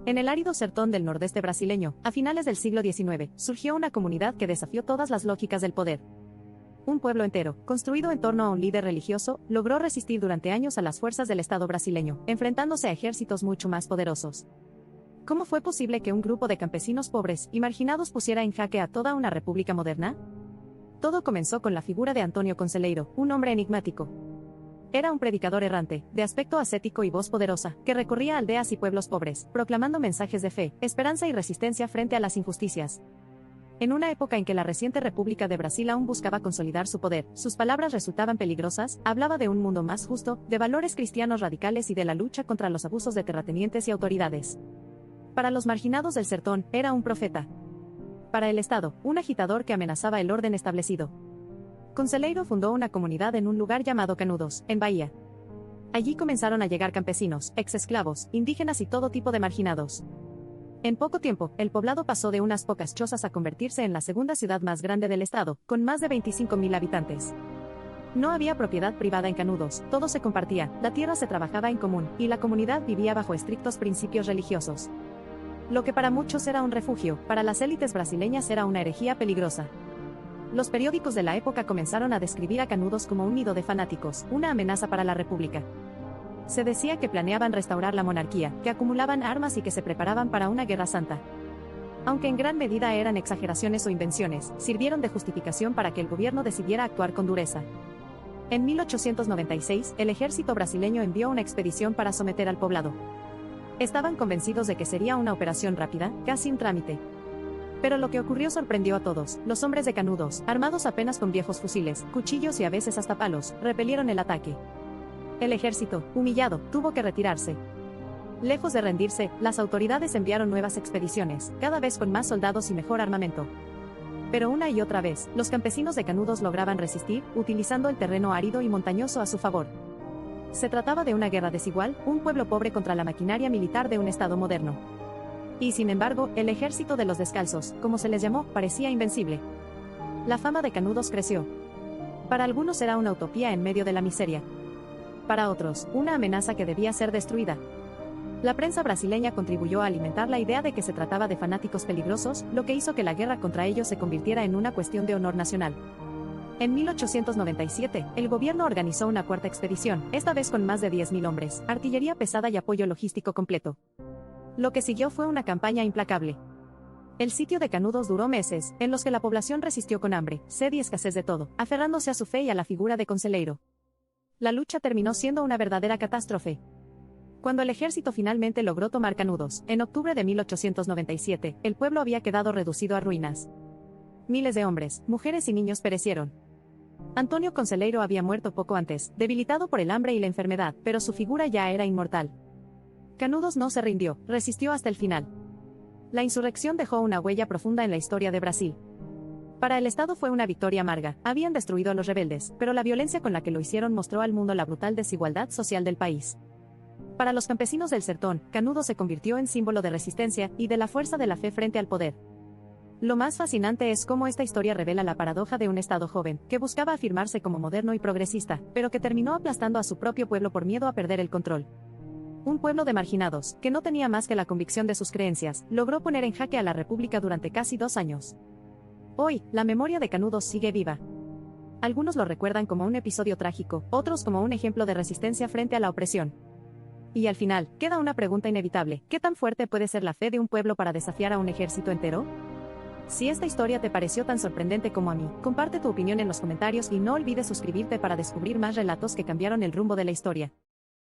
En el árido sertón del nordeste brasileño, a finales del siglo XIX, surgió una comunidad que desafió todas las lógicas del poder. Un pueblo entero, construido en torno a un líder religioso, logró resistir durante años a las fuerzas del Estado brasileño, enfrentándose a ejércitos mucho más poderosos. ¿Cómo fue posible que un grupo de campesinos pobres y marginados pusiera en jaque a toda una república moderna? Todo comenzó con la figura de Antônio Conselheiro, un hombre enigmático. Era un predicador errante, de aspecto ascético y voz poderosa, que recorría aldeas y pueblos pobres, proclamando mensajes de fe, esperanza y resistencia frente a las injusticias. En una época en que la reciente República de Brasil aún buscaba consolidar su poder, sus palabras resultaban peligrosas. Hablaba de un mundo más justo, de valores cristianos radicales y de la lucha contra los abusos de terratenientes y autoridades. Para los marginados del sertón, era un profeta. Para el Estado, un agitador que amenazaba el orden establecido. Conselheiro fundó una comunidad en un lugar llamado Canudos, en Bahía. Allí comenzaron a llegar campesinos, ex-esclavos, indígenas y todo tipo de marginados. En poco tiempo, el poblado pasó de unas pocas chozas a convertirse en la segunda ciudad más grande del estado, con más de 25.000 habitantes. No había propiedad privada en Canudos, todo se compartía, la tierra se trabajaba en común, y la comunidad vivía bajo estrictos principios religiosos. Lo que para muchos era un refugio, para las élites brasileñas era una herejía peligrosa. Los periódicos de la época comenzaron a describir a Canudos como un nido de fanáticos, una amenaza para la república. Se decía que planeaban restaurar la monarquía, que acumulaban armas y que se preparaban para una guerra santa. Aunque en gran medida eran exageraciones o invenciones, sirvieron de justificación para que el gobierno decidiera actuar con dureza. En 1896, el ejército brasileño envió una expedición para someter al poblado. Estaban convencidos de que sería una operación rápida, casi un trámite. Pero lo que ocurrió sorprendió a todos. Los hombres de Canudos, armados apenas con viejos fusiles, cuchillos y a veces hasta palos, repelieron el ataque. El ejército, humillado, tuvo que retirarse. Lejos de rendirse, las autoridades enviaron nuevas expediciones, cada vez con más soldados y mejor armamento. Pero una y otra vez, los campesinos de Canudos lograban resistir, utilizando el terreno árido y montañoso a su favor. Se trataba de una guerra desigual, un pueblo pobre contra la maquinaria militar de un estado moderno. Y sin embargo, el ejército de los descalzos, como se les llamó, parecía invencible. La fama de Canudos creció. Para algunos era una utopía en medio de la miseria. Para otros, una amenaza que debía ser destruida. La prensa brasileña contribuyó a alimentar la idea de que se trataba de fanáticos peligrosos, lo que hizo que la guerra contra ellos se convirtiera en una cuestión de honor nacional. En 1897, el gobierno organizó una cuarta expedición, esta vez con más de 10.000 hombres, artillería pesada y apoyo logístico completo. Lo que siguió fue una campaña implacable. El sitio de Canudos duró meses, en los que la población resistió con hambre, sed y escasez de todo, aferrándose a su fe y a la figura de Conselheiro. La lucha terminó siendo una verdadera catástrofe. Cuando el ejército finalmente logró tomar Canudos, en octubre de 1897, el pueblo había quedado reducido a ruinas. Miles de hombres, mujeres y niños perecieron. Antônio Conselheiro había muerto poco antes, debilitado por el hambre y la enfermedad, pero su figura ya era inmortal. Canudos no se rindió, resistió hasta el final. La insurrección dejó una huella profunda en la historia de Brasil. Para el Estado fue una victoria amarga, habían destruido a los rebeldes, pero la violencia con la que lo hicieron mostró al mundo la brutal desigualdad social del país. Para los campesinos del sertón, Canudos se convirtió en símbolo de resistencia y de la fuerza de la fe frente al poder. Lo más fascinante es cómo esta historia revela la paradoja de un Estado joven, que buscaba afirmarse como moderno y progresista, pero que terminó aplastando a su propio pueblo por miedo a perder el control. Un pueblo de marginados, que no tenía más que la convicción de sus creencias, logró poner en jaque a la República durante casi 2 años. Hoy, la memoria de Canudos sigue viva. Algunos lo recuerdan como un episodio trágico, otros como un ejemplo de resistencia frente a la opresión. Y al final, queda una pregunta inevitable: ¿qué tan fuerte puede ser la fe de un pueblo para desafiar a un ejército entero? Si esta historia te pareció tan sorprendente como a mí, comparte tu opinión en los comentarios y no olvides suscribirte para descubrir más relatos que cambiaron el rumbo de la historia.